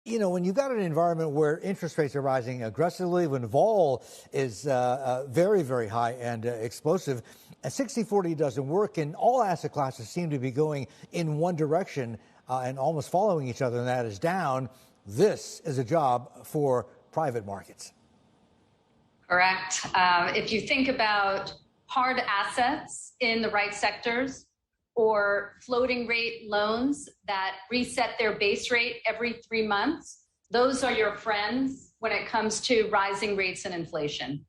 When you've got an environment where interest rates are rising aggressively, when vol is very, very high and explosive, a 60-40 doesn't work, and all asset classes seem to be going in one direction and almost following each other, and that is down. This is a job for private markets. Correct. If you think about hard assets in the right sectors, or floating rate loans that reset their base rate every 3 months, those are your friends when it comes to rising rates and inflation.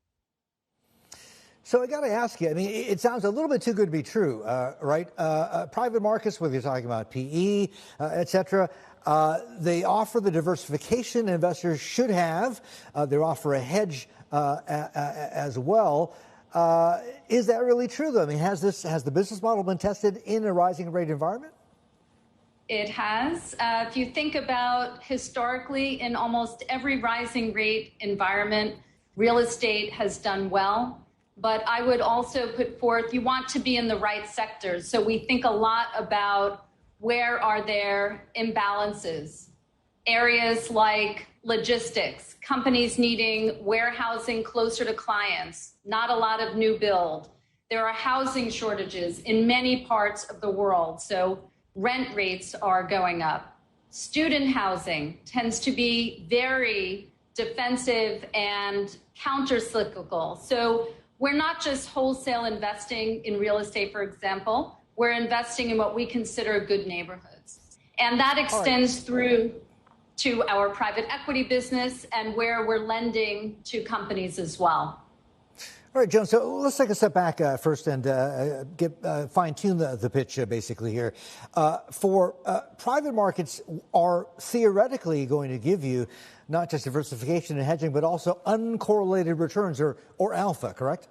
So I got to ask you, I mean, it sounds a little bit too good to be true, right? Private markets, whether you're talking about PE, et cetera, they offer the diversification investors should have. They offer a hedge as well. Is that really true, though? I mean, has the business model been tested in a rising rate environment? It has. If you think about historically, in almost every rising rate environment, real estate has done well. But I would also put forth, you want to be in the right sectors. So we think a lot about where are there imbalances. Areas like logistics, companies needing warehousing closer to clients, not a lot of new build. There are housing shortages in many parts of the world, so rent rates are going up. Student housing tends to be very defensive and counter-cyclical. So we're not just wholesale investing in real estate, for example. We're investing in what we consider good neighborhoods. And that extends through to our private equity business and where we're lending to companies as well. All right, Joan, so let's take a step back first and fine-tune the pitch basically here. For private markets are theoretically going to give you not just diversification and hedging, but also uncorrelated returns or alpha, correct?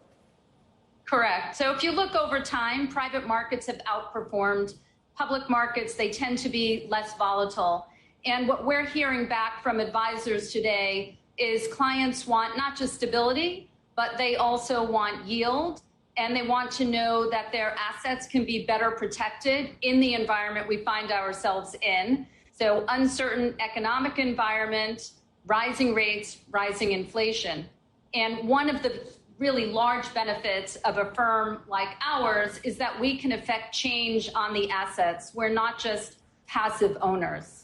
Correct. So if you look over time, private markets have outperformed public markets. They tend to be less volatile. And what we're hearing back from advisors today is clients want not just stability, but they also want yield, and they want to know that their assets can be better protected in the environment we find ourselves in. So uncertain economic environment, rising rates, rising inflation. And one of the really large benefits of a firm like ours is that we can affect change on the assets. We're not just passive owners.